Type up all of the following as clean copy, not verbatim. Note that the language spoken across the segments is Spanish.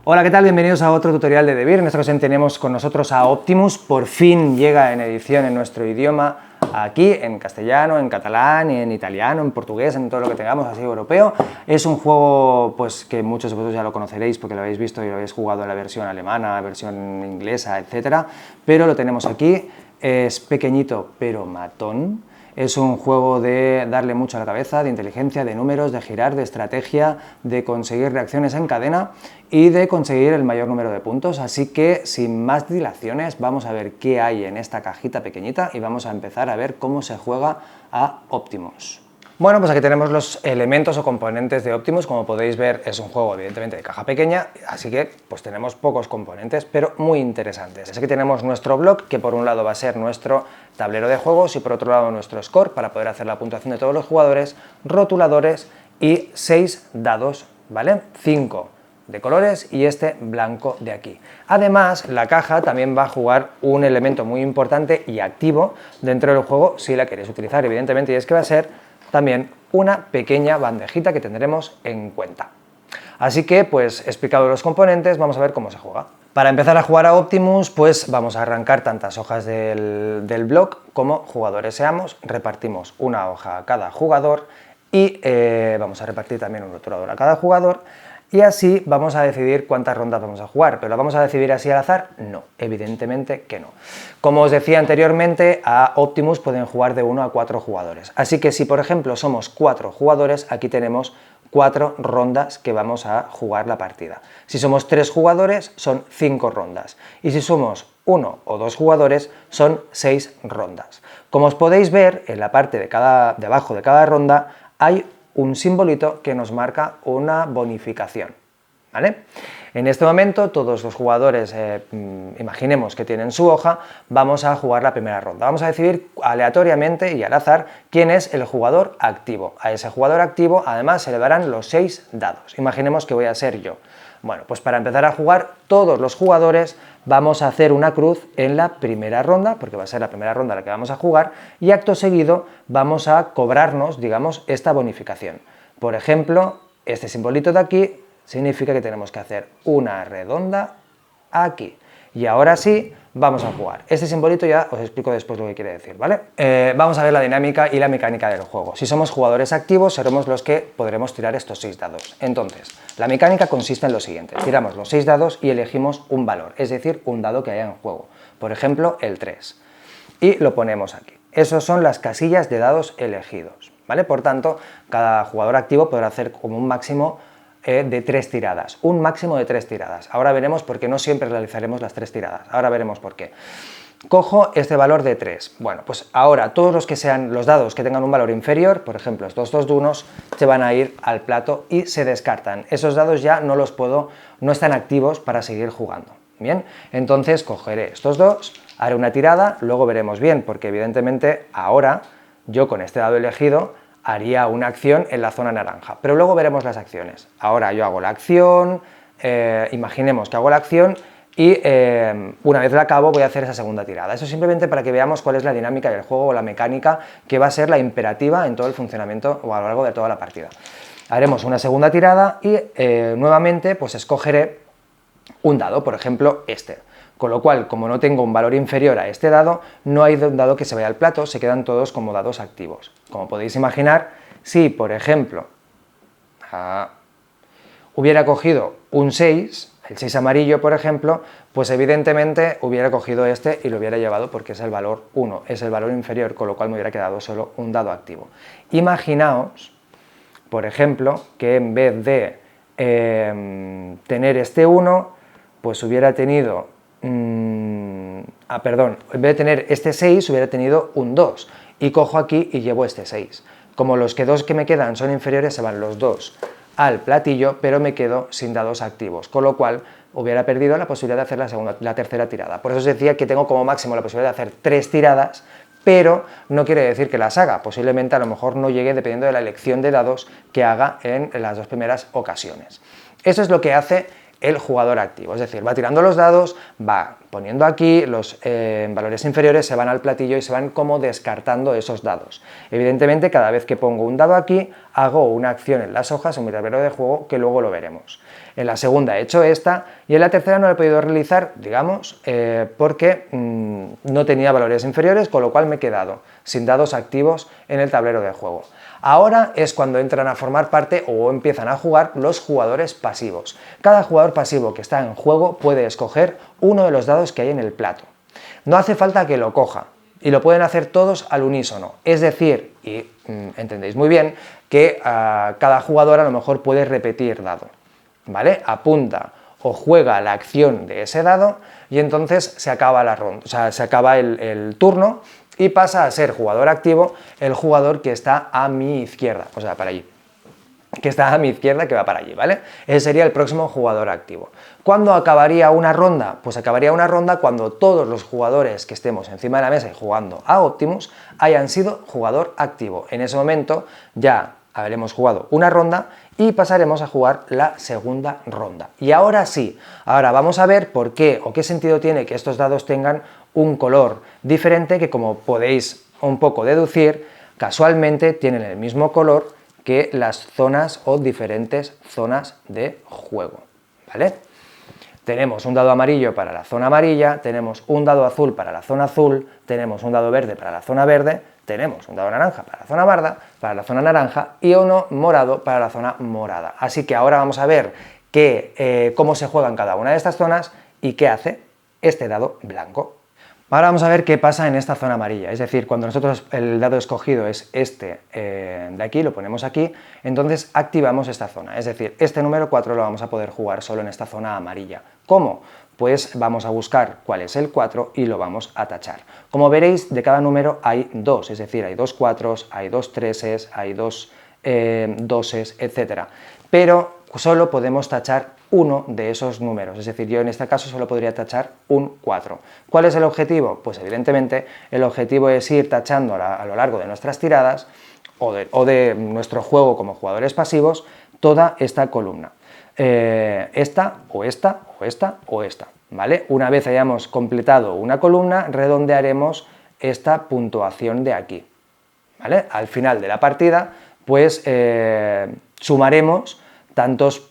Hola, ¿qué tal? Bienvenidos a otro tutorial de Devir. En esta ocasión tenemos con nosotros a Optimus. Por fin llega en edición en nuestro idioma, aquí en castellano, en catalán, en italiano, en portugués, en todo lo que tengamos así europeo. Es un juego pues que muchos de vosotros ya lo conoceréis porque lo habéis visto y lo habéis jugado en la versión alemana, la versión inglesa, etcétera. Pero lo tenemos aquí. Es pequeñito pero matón. Es un juego de darle mucho a la cabeza, de inteligencia, de números, de girar, de estrategia, de conseguir reacciones en cadena y de conseguir el mayor número de puntos. Así que, sin más dilaciones, vamos a ver qué hay en esta cajita pequeñita y vamos a empezar a ver cómo se juega a Optimus. Bueno, pues aquí tenemos los elementos o componentes de Optimus. Como podéis ver, es un juego evidentemente de caja pequeña, así que pues tenemos pocos componentes, pero muy interesantes. Aquí tenemos nuestro block, que por un lado va a ser nuestro tablero de juegos y por otro lado nuestro score, para poder hacer la puntuación de todos los jugadores, rotuladores y 6 dados, ¿vale? 5 de colores y este blanco de aquí. Además, la caja también va a jugar un elemento muy importante y activo dentro del juego si la queréis utilizar, evidentemente, y es que va a ser también una pequeña bandejita que tendremos en cuenta. Así que, pues explicado los componentes, vamos a ver cómo se juega. Para empezar a jugar a Optimus, pues vamos a arrancar tantas hojas del block como jugadores seamos, repartimos una hoja a cada jugador y vamos a repartir también un rotulador a cada jugador. Y así vamos a decidir cuántas rondas vamos a jugar, pero ¿la vamos a decidir así al azar? No, evidentemente que no. Como os decía anteriormente, a Optimus pueden jugar de 1 a 4 jugadores. Así que si por ejemplo somos 4 jugadores, aquí tenemos 4 rondas que vamos a jugar la partida. Si somos 3 jugadores, son 5 rondas. Y si somos 1 o 2 jugadores, son 6 rondas. Como os podéis ver, en la parte de abajo de cada ronda hay un simbolito que nos marca una bonificación, ¿vale? En este momento todos los jugadores, imaginemos que tienen su hoja, vamos a jugar la primera ronda. Vamos a decidir aleatoriamente y al azar quién es el jugador activo. A ese jugador activo además se le darán los 6 dados. Imaginemos que voy a ser yo. Bueno, pues para empezar a jugar, todos los jugadores vamos a hacer una cruz en la primera ronda, porque va a ser la primera ronda la que vamos a jugar, y acto seguido vamos a cobrarnos, digamos, esta bonificación. Por ejemplo, este simbolito de aquí significa que tenemos que hacer una redonda aquí. Y ahora sí, vamos a jugar. Este simbolito ya os explico después lo que quiere decir, ¿vale? Vamos a ver la dinámica y la mecánica del juego. Si somos jugadores activos, seremos los que podremos tirar estos 6 dados. Entonces, la mecánica consiste en lo siguiente. Tiramos los 6 dados y elegimos un valor, es decir, un dado que haya en juego. Por ejemplo, el 3. Y lo ponemos aquí. Esas son las casillas de dados elegidos, ¿vale? Por tanto, cada jugador activo podrá hacer como un máximo de 3 tiradas, un máximo de 3 tiradas. Ahora veremos por qué no siempre realizaremos las 3 tiradas, ahora veremos por qué. Cojo este valor de 3. Bueno, pues ahora todos los que sean los dados que tengan un valor inferior, por ejemplo estos 2 dunos, se van a ir al plato y se descartan. Esos dados ya no están activos para seguir jugando. Bien, entonces cogeré estos 2, haré una tirada, luego veremos bien, porque evidentemente ahora yo con este dado elegido haría una acción en la zona naranja, pero luego veremos las acciones. Ahora yo hago la acción, imaginemos que hago la acción y una vez la acabo voy a hacer esa segunda tirada. Eso simplemente para que veamos cuál es la dinámica del juego o la mecánica que va a ser la imperativa en todo el funcionamiento o a lo largo de toda la partida. Haremos una segunda tirada y nuevamente pues escogeré un dado, por ejemplo este. Con lo cual, como no tengo un valor inferior a este dado, no hay un dado que se vaya al plato, se quedan todos como dados activos. Como podéis imaginar, si por ejemplo hubiera cogido un 6, el 6 amarillo por ejemplo, pues evidentemente hubiera cogido este y lo hubiera llevado porque es el valor 1, es el valor inferior, con lo cual me hubiera quedado solo un dado activo. Imaginaos, por ejemplo, que en vez de tener este 1, pues hubiera tenido en vez de tener este 6 hubiera tenido un 2 y cojo aquí y llevo este 6. Como los dos que me quedan son inferiores, se van los 2 al platillo, pero me quedo sin dados activos, con lo cual hubiera perdido la posibilidad de hacer la tercera tirada. Por eso os decía que tengo como máximo la posibilidad de hacer 3 tiradas, pero no quiere decir que las haga, posiblemente a lo mejor no llegue dependiendo de la elección de dados que haga en las 2 primeras ocasiones. Eso es lo que hace el jugador activo, es decir, va tirando los dados, va poniendo aquí, los valores inferiores se van al platillo y se van como descartando esos dados. Evidentemente, cada vez que pongo un dado aquí, hago una acción en las hojas, en mi tablero de juego, que luego lo veremos. En la segunda he hecho esta y en la tercera no la he podido realizar, digamos, porque no tenía valores inferiores, con lo cual me he quedado sin dados activos en el tablero de juego. Ahora es cuando entran a formar parte o empiezan a jugar los jugadores pasivos. Cada jugador pasivo que está en juego puede escoger uno de los dados que hay en el plato. No hace falta que lo coja y lo pueden hacer todos al unísono. Es decir, y entendéis muy bien, que cada jugador a lo mejor puede repetir dado, ¿vale? Apunta o juega la acción de ese dado y entonces se acaba la ronda, o sea, se acaba el turno y pasa a ser jugador activo el jugador que está a mi izquierda, o sea, para allí. Que está a mi izquierda, que va para allí, ¿vale? Ese sería el próximo jugador activo. ¿Cuándo acabaría una ronda? Pues acabaría una ronda cuando todos los jugadores que estemos encima de la mesa y jugando a Optimus hayan sido jugador activo. En ese momento ya habremos jugado una ronda y pasaremos a jugar la segunda ronda. Y ahora sí, ahora vamos a ver por qué o qué sentido tiene que estos dados tengan un color diferente, que como podéis un poco deducir, casualmente tienen el mismo color que las zonas o diferentes zonas de juego, ¿vale? Tenemos un dado amarillo para la zona amarilla, tenemos un dado azul para la zona azul, tenemos un dado verde para la zona verde, tenemos un dado naranja para la zona naranja y uno morado para la zona morada. Así que ahora vamos a ver cómo se juega en cada una de estas zonas y qué hace este dado blanco. Ahora vamos a ver qué pasa en esta zona amarilla, es decir, cuando nosotros el dado escogido es este de aquí, lo ponemos aquí, entonces activamos esta zona, es decir, este número 4 lo vamos a poder jugar solo en esta zona amarilla. ¿Cómo? Pues vamos a buscar cuál es el 4 y lo vamos a tachar. Como veréis, de cada número hay dos, es decir, hay dos 4, hay dos 3, hay dos 2, etc. Pero solo podemos tachar uno de esos números, es decir, yo en este caso solo podría tachar un 4. ¿Cuál es el objetivo? Pues evidentemente el objetivo es ir tachando a lo largo de nuestras tiradas o de nuestro juego como jugadores pasivos toda esta columna. Esta, o esta, o esta, o esta, ¿vale? Una vez hayamos completado una columna, redondearemos esta puntuación de aquí, ¿vale? Al final de la partida, pues sumaremos tantos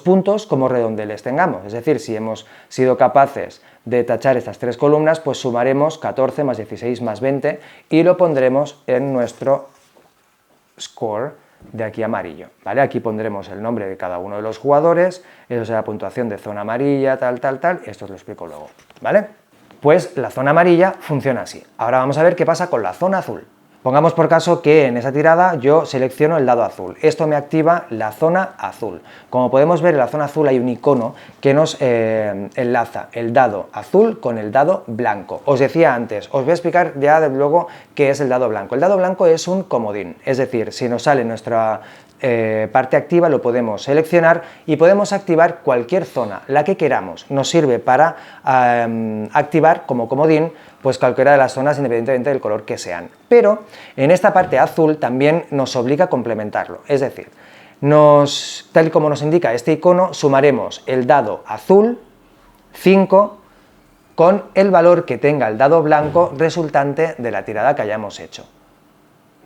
puntos como redondeles tengamos. Es decir, si hemos sido capaces de tachar estas tres columnas, pues sumaremos 14 más 16 más 20 y lo pondremos en nuestro score de aquí amarillo, ¿vale? Aquí pondremos el nombre de cada uno de los jugadores, eso será puntuación de zona amarilla, tal, esto os lo explico luego, ¿vale? Pues la zona amarilla funciona así. Ahora vamos a ver qué pasa con la zona azul. Pongamos por caso que en esa tirada yo selecciono el dado azul. Esto me activa la zona azul. Como podemos ver, en la zona azul hay un icono que nos enlaza el dado azul con el dado blanco. Os decía antes, os voy a explicar ya luego qué es el dado blanco. El dado blanco es un comodín, es decir, si nos sale nuestra parte activa lo podemos seleccionar y podemos activar cualquier zona, la que queramos. Nos sirve para activar como comodín pues cualquiera de las zonas independientemente del color que sean. Pero en esta parte azul también nos obliga a complementarlo, es decir, tal y como nos indica este icono, sumaremos el dado azul 5 con el valor que tenga el dado blanco resultante de la tirada que hayamos hecho.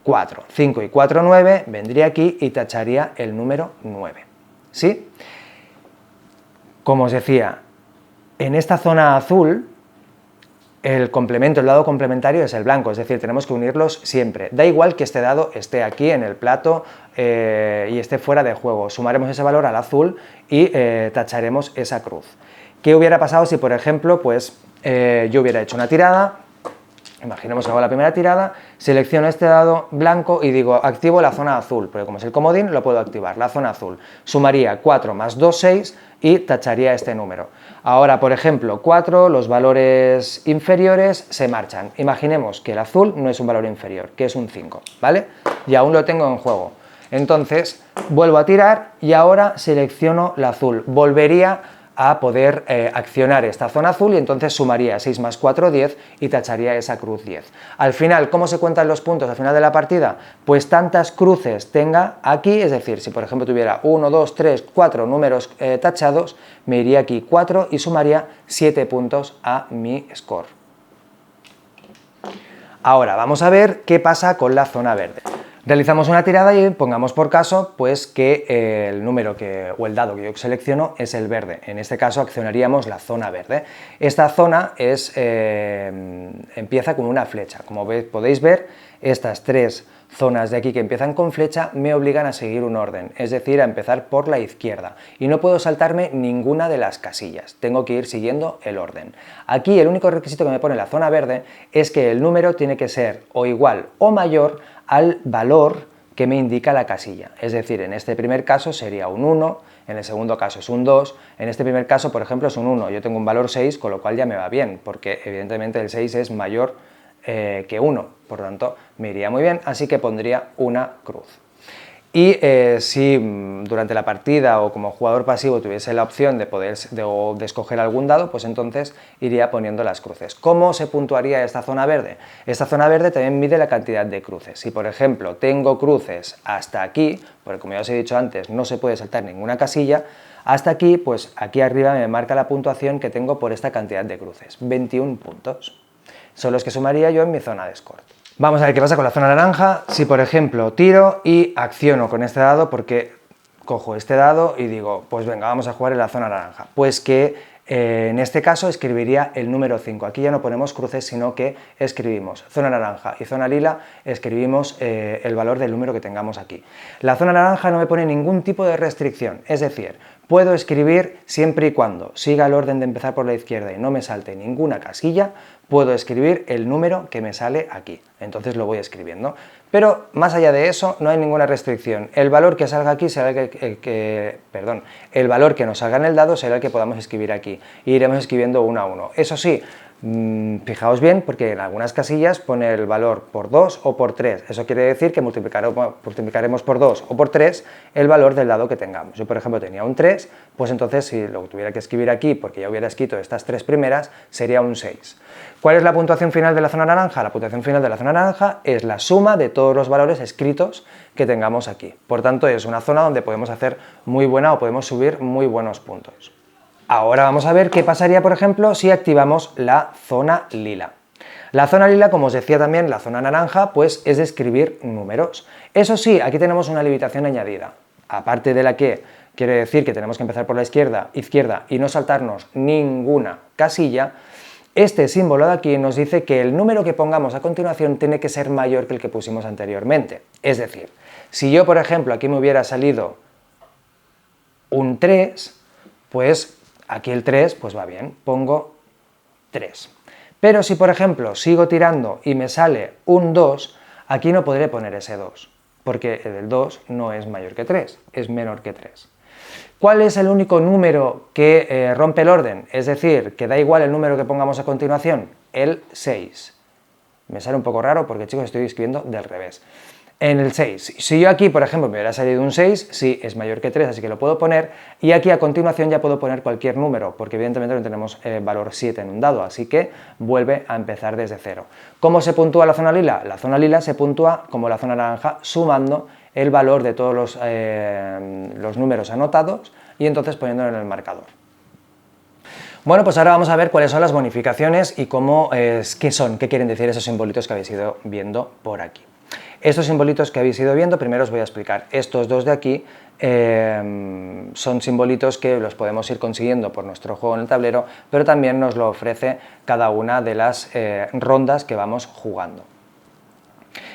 4, 5 y 4, 9, vendría aquí y tacharía el número 9, ¿sí? Como os decía, en esta zona azul, el dado complementario es el blanco, es decir, tenemos que unirlos siempre. Da igual que este dado esté aquí en el plato y esté fuera de juego. Sumaremos ese valor al azul y tacharemos esa cruz. ¿Qué hubiera pasado si, por ejemplo, pues yo hubiera hecho una tirada? Imaginemos que hago la primera tirada, selecciono este dado blanco y digo, activo la zona azul, porque como es el comodín, lo puedo activar, la zona azul. Sumaría 4 más 2, 6 y tacharía este número. Ahora, por ejemplo, 4, los valores inferiores se marchan. Imaginemos que el azul no es un valor inferior, que es un 5, ¿vale? Y aún lo tengo en juego. Entonces, vuelvo a tirar y ahora selecciono la azul. Volvería a poder accionar esta zona azul y entonces sumaría 6 más 4, 10 y tacharía esa cruz 10. Al final, ¿cómo se cuentan los puntos al final de la partida? Pues tantas cruces tenga aquí, es decir, si por ejemplo tuviera 1, 2, 3, 4 números tachados, me iría aquí 4 y sumaría 7 puntos a mi score. Ahora vamos a ver qué pasa con la zona verde. Realizamos una tirada y pongamos por caso pues, que el número o el dado que yo selecciono es el verde. En este caso accionaríamos la zona verde. Esta zona empieza con una flecha. Como podéis ver, estas tres zonas de aquí que empiezan con flecha me obligan a seguir un orden, es decir, a empezar por la izquierda. Y no puedo saltarme ninguna de las casillas, tengo que ir siguiendo el orden. Aquí el único requisito que me pone la zona verde es que el número tiene que ser o igual o mayor al valor que me indica la casilla. Es decir, en este primer caso sería un 1, en el segundo caso es un 2, en este primer caso, por ejemplo, es un 1. Yo tengo un valor 6, con lo cual ya me va bien, porque evidentemente el 6 es mayor que 1, por tanto me iría muy bien, así que pondría una cruz. Y si durante la partida o como jugador pasivo tuviese la opción de escoger algún dado, pues entonces iría poniendo las cruces. ¿Cómo se puntuaría esta zona verde? Esta zona verde también mide la cantidad de cruces. Si por ejemplo tengo cruces hasta aquí, porque como ya os he dicho antes no se puede saltar ninguna casilla, hasta aquí, pues aquí arriba me marca la puntuación que tengo por esta cantidad de cruces, 21 puntos. Son los que sumaría yo en mi zona de score. Vamos a ver qué pasa con la zona naranja. Si por ejemplo tiro y acciono con este dado, porque cojo este dado y digo, pues venga, vamos a jugar en la zona naranja, pues que en este caso escribiría el número 5. Aquí ya no ponemos cruces, sino que escribimos zona naranja y zona lila, escribimos el valor del número que tengamos aquí. La zona naranja no me pone ningún tipo de restricción, es decir, puedo escribir siempre y cuando siga el orden de empezar por la izquierda y no me salte ninguna casilla, puedo escribir el número que me sale aquí, entonces lo voy escribiendo. Pero más allá de eso no hay ninguna restricción. El valor que salga aquí será el valor que nos salga en el dado será el que podamos escribir aquí. Y iremos escribiendo uno a uno. Eso sí, fijaos bien porque en algunas casillas pone el valor por 2 o por 3. Eso quiere decir que multiplicaremos por 2 o por 3 el valor del dado que tengamos. Yo por ejemplo tenía un 3, pues entonces si lo tuviera que escribir aquí porque ya hubiera escrito estas tres primeras sería un 6. ¿Cuál es la puntuación final de la zona naranja? La puntuación final de la zona naranja es la suma de todos los valores escritos que tengamos aquí. Por tanto, es una zona donde podemos hacer muy buena o podemos subir muy buenos puntos. Ahora vamos a ver qué pasaría, por ejemplo, si activamos la zona lila. La zona lila, como os decía también, la zona naranja, pues es de escribir números. Eso sí, aquí tenemos una limitación añadida. Aparte de la que quiere decir que tenemos que empezar por la izquierda y no saltarnos ninguna casilla, este símbolo de aquí nos dice que el número que pongamos a continuación tiene que ser mayor que el que pusimos anteriormente. Es decir, si yo, por ejemplo, aquí me hubiera salido un 3, pues aquí el 3 pues va bien, pongo 3. Pero si, por ejemplo, sigo tirando y me sale un 2, aquí no podré poner ese 2, porque el 2 no es mayor que 3, es menor que 3. ¿Cuál es el único número que rompe el orden? Es decir, que da igual el número que pongamos a continuación, el 6. Me sale un poco raro porque, chicos, estoy escribiendo del revés. En el 6, si yo aquí, por ejemplo, me hubiera salido un 6, sí, es mayor que 3, así que lo puedo poner, y aquí a continuación ya puedo poner cualquier número, porque evidentemente no tenemos valor 7 en un dado, así que vuelve a empezar desde 0. ¿Cómo se puntúa la zona lila? La zona lila se puntúa como la zona naranja, sumando el valor de todos los números anotados y entonces poniéndolo en el marcador. Bueno, pues ahora vamos a ver cuáles son las bonificaciones y qué quieren decir esos simbolitos que habéis ido viendo por aquí. Estos simbolitos que habéis ido viendo, primero os voy a explicar. Estos dos de aquí son simbolitos que los podemos ir consiguiendo por nuestro juego en el tablero, pero también nos lo ofrece cada una de las rondas que vamos jugando.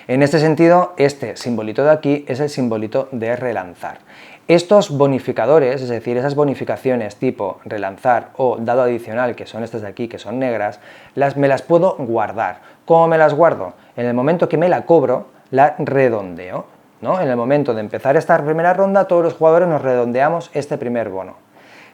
En este sentido, este simbolito de aquí es el simbolito de relanzar. Estos bonificadores, es decir, esas bonificaciones tipo relanzar o dado adicional, que son estas de aquí, que son negras, me las puedo guardar. ¿Cómo me las guardo? En el momento que me la cobro, la redondeo, ¿no? En el momento de empezar esta primera ronda, todos los jugadores nos redondeamos este primer bono.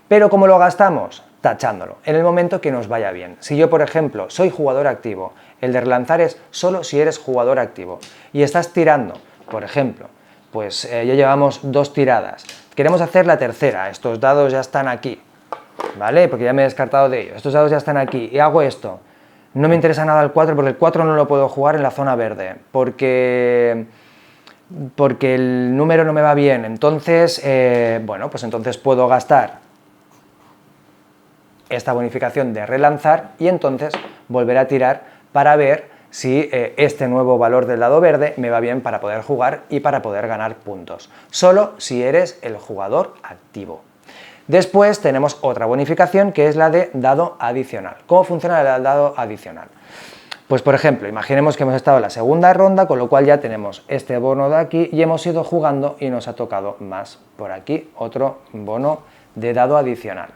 Pero ¿cómo lo gastamos? Tachándolo, en el momento que nos vaya bien. Si yo, por ejemplo, soy jugador activo, el de relanzar es solo si eres jugador activo y estás tirando, por ejemplo, pues ya llevamos 2 tiradas, queremos hacer la tercera, estos dados ya están aquí, ¿vale? Porque ya me he descartado de ellos. Estos dados ya están aquí y hago esto. No me interesa nada el 4 porque el 4 no lo puedo jugar en la zona verde, porque el número no me va bien. Entonces, bueno, pues entonces puedo gastar esta bonificación de relanzar y entonces volver a tirar para ver si este nuevo valor del dado verde me va bien para poder jugar y para poder ganar puntos. Solo si eres el jugador activo. Después tenemos otra bonificación que es la de dado adicional. ¿Cómo funciona el dado adicional? Pues por ejemplo, imaginemos que hemos estado en la segunda ronda, con lo cual ya tenemos este bono de aquí y hemos ido jugando y nos ha tocado más por aquí, otro bono de dado adicional.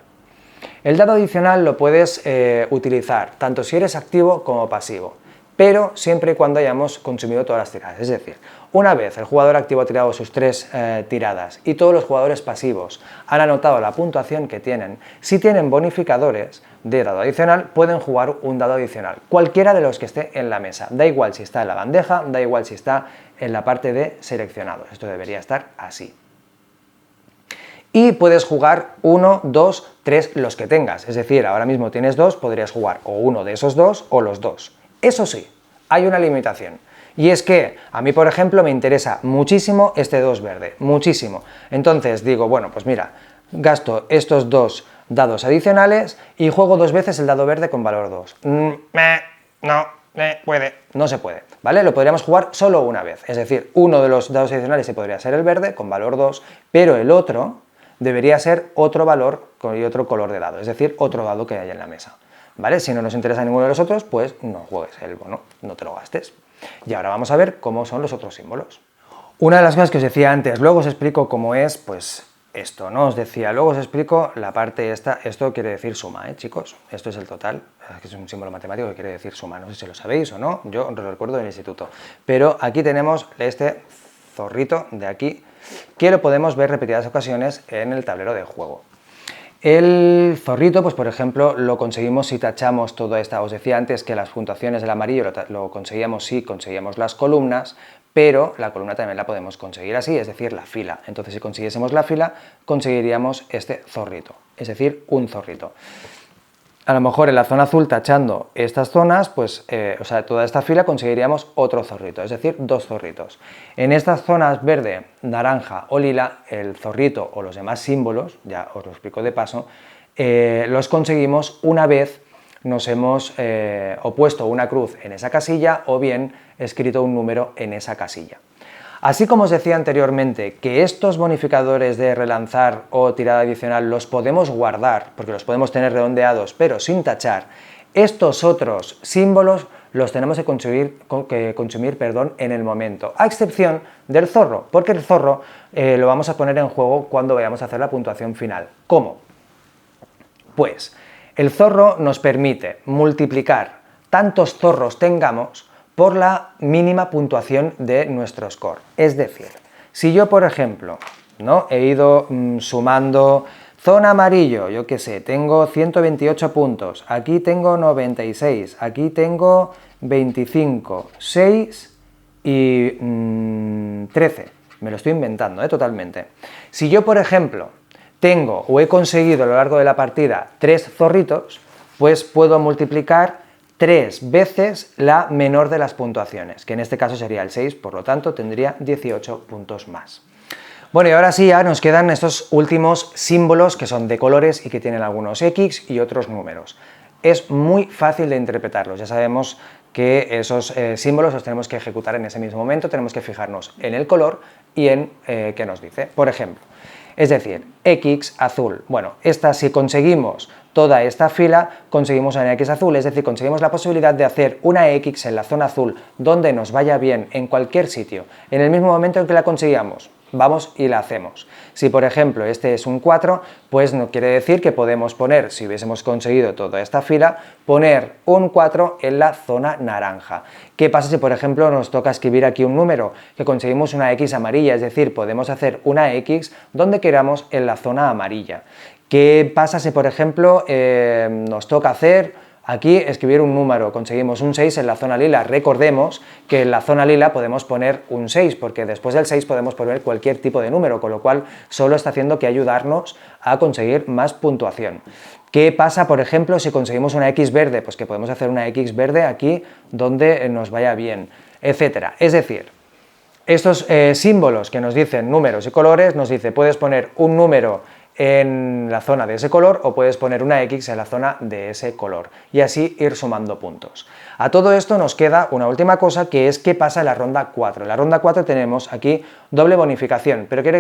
El dado adicional lo puedes utilizar tanto si eres activo como pasivo, pero siempre y cuando hayamos consumido todas las tiradas. Es decir, una vez el jugador activo ha tirado sus 3 tiradas y todos los jugadores pasivos han anotado la puntuación que tienen, si tienen bonificadores de dado adicional, pueden jugar un dado adicional, cualquiera de los que esté en la mesa. Da igual si está en la bandeja, da igual si está en la parte de seleccionados. Esto debería estar así. Y puedes jugar 1, 2, 3, los que tengas. Es decir, ahora mismo tienes 2, podrías jugar o uno de esos 2 o los 2. Eso sí, hay una limitación. Y es que a mí, por ejemplo, me interesa muchísimo este 2 verde, muchísimo. Entonces digo, bueno, pues mira, gasto estos 2 dados adicionales y juego 2 veces el dado verde con valor 2. No se puede, ¿vale? Lo podríamos jugar solo una vez. Es decir, uno de los dados adicionales se podría ser el verde con valor 2, pero el otro debería ser otro valor y otro color de dado, es decir, otro dado que haya en la mesa, ¿vale? Si no nos interesa ninguno de los otros, pues no juegues el bono, no te lo gastes. Y ahora vamos a ver cómo son los otros símbolos. Una de las cosas que os decía antes, luego os explico cómo es, pues esto, ¿no? Os decía, luego os explico la parte esta, esto quiere decir suma, chicos, esto es el total, es que es un símbolo matemático que quiere decir suma, no sé si lo sabéis o no, yo os lo recuerdo del instituto, pero aquí tenemos este zorrito de aquí, que lo podemos ver repetidas ocasiones en el tablero de juego. El zorrito, pues por ejemplo, lo conseguimos si tachamos toda esta, os decía antes que las puntuaciones del amarillo lo conseguíamos si conseguíamos las columnas, pero la columna también la podemos conseguir así, es decir, la fila. Entonces, si consiguiésemos la fila, conseguiríamos este zorrito, es decir, un zorrito. A lo mejor en la zona azul, tachando estas zonas, pues, o sea, toda esta fila conseguiríamos otro zorrito, es decir, 2 zorritos. En estas zonas verde, naranja o lila, el zorrito o los demás símbolos, ya os lo explico de paso, los conseguimos una vez nos hemos o puesto una cruz en esa casilla o bien escrito un número en esa casilla. Así como os decía anteriormente que estos bonificadores de relanzar o tirada adicional los podemos guardar, porque los podemos tener redondeados pero sin tachar, estos otros símbolos los tenemos que consumir en el momento, a excepción del zorro, porque el zorro lo vamos a poner en juego cuando vayamos a hacer la puntuación final. ¿Cómo? Pues el zorro nos permite multiplicar tantos zorros tengamos por la mínima puntuación de nuestro score. Es decir, si yo, por ejemplo, ¿no? he ido sumando zona amarillo, yo qué sé, tengo 128 puntos, aquí tengo 96, aquí tengo 25, 6 y 13. Me lo estoy inventando, totalmente. Si yo, por ejemplo, tengo o he conseguido a lo largo de la partida 3 zorritos, pues puedo multiplicar 3 veces la menor de las puntuaciones, que en este caso sería el 6, por lo tanto tendría 18 puntos más. Bueno, y ahora sí, ya nos quedan estos últimos símbolos que son de colores y que tienen algunos X y otros números. Es muy fácil de interpretarlos, ya sabemos que esos símbolos los tenemos que ejecutar en ese mismo momento, tenemos que fijarnos en el color y en qué nos dice. Por ejemplo, es decir, X azul. Bueno, si conseguimos toda esta fila, conseguimos una X azul, es decir, conseguimos la posibilidad de hacer una X en la zona azul donde nos vaya bien, en cualquier sitio, en el mismo momento en que la conseguíamos. Vamos y la hacemos. Si por ejemplo este es un 4, pues no quiere decir que podemos poner, si hubiésemos conseguido toda esta fila, poner un 4 en la zona naranja. ¿Qué pasa si por ejemplo nos toca escribir aquí un número? Que conseguimos una X amarilla, es decir, podemos hacer una X donde queramos en la zona amarilla. ¿Qué pasa si por ejemplo nos toca hacer Aquí escribir un número, conseguimos un 6 en la zona lila. Recordemos que en la zona lila podemos poner un 6, porque después del 6 podemos poner cualquier tipo de número, con lo cual solo está haciendo que ayudarnos a conseguir más puntuación. ¿Qué pasa, por ejemplo, si conseguimos una X verde? Pues que podemos hacer una X verde aquí donde nos vaya bien, etcétera. Es decir, estos símbolos que nos dicen números y colores, nos dice puedes poner un número en la zona de ese color o puedes poner una X en la zona de ese color y así ir sumando puntos. A todo esto nos queda una última cosa, que es qué pasa en la ronda 4. En la ronda 4 tenemos aquí doble bonificación, pero ¿quiero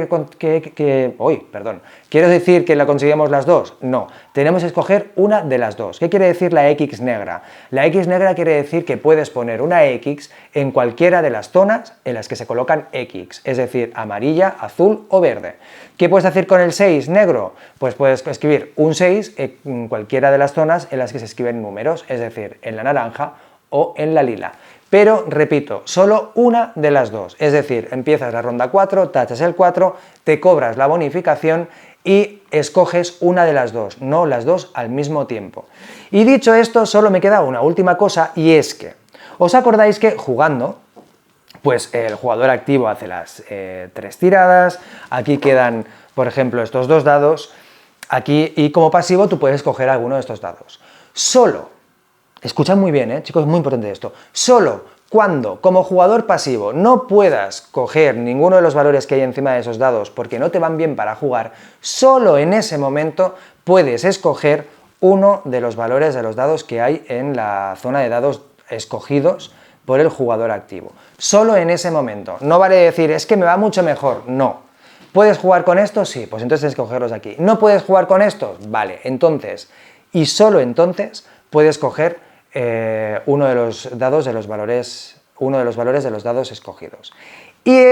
decir que la conseguimos las dos? No, tenemos que escoger una de las dos. ¿Qué quiere decir la X negra? La X negra quiere decir que puedes poner una X en cualquiera de las zonas en las que se colocan X, es decir, amarilla, azul o verde. ¿Qué puedes hacer con el 6 negro? Pues puedes escribir un 6 en cualquiera de las zonas en las que se escriben números, es decir, en la naranja o en la lila. Pero, repito, solo una de las dos, es decir, empiezas la ronda 4, tachas el 4, te cobras la bonificación y escoges una de las dos, no las dos al mismo tiempo. Y dicho esto, solo me queda una última cosa, y es que, ¿os acordáis que jugando, pues el jugador activo hace las 3 tiradas, aquí quedan, por ejemplo, estos 2 dados, aquí, y como pasivo tú puedes coger alguno de estos dados. Solo, escuchad muy bien, chicos, es muy importante esto, solo cuando como jugador pasivo no puedas coger ninguno de los valores que hay encima de esos dados porque no te van bien para jugar, solo en ese momento puedes escoger uno de los valores de los dados que hay en la zona de dados escogidos por el jugador activo. Solo en ese momento. No vale decir, es que me va mucho mejor. No. ¿Puedes jugar con estos? Sí, pues entonces tienes que cogerlos aquí. ¿No puedes jugar con estos? Vale, entonces, y solo entonces, puedes coger uno de los valores de los dados escogidos. Y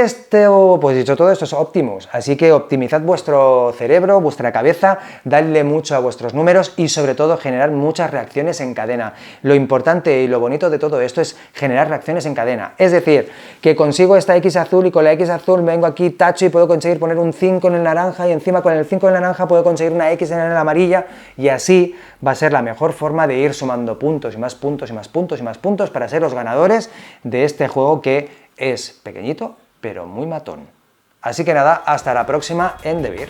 pues dicho todo esto, es Optimus, así que optimizad vuestro cerebro, vuestra cabeza, dadle mucho a vuestros números y sobre todo generar muchas reacciones en cadena. Lo importante y lo bonito de todo esto es generar reacciones en cadena, es decir, que consigo esta X azul y con la X azul vengo aquí, tacho y puedo conseguir poner un 5 en el naranja y encima con el 5 en el naranja puedo conseguir una X en el amarilla y así va a ser la mejor forma de ir sumando puntos y más puntos y más puntos y más puntos para ser los ganadores de este juego que es pequeñito, pero muy matón. Así que nada, hasta la próxima en The Beer.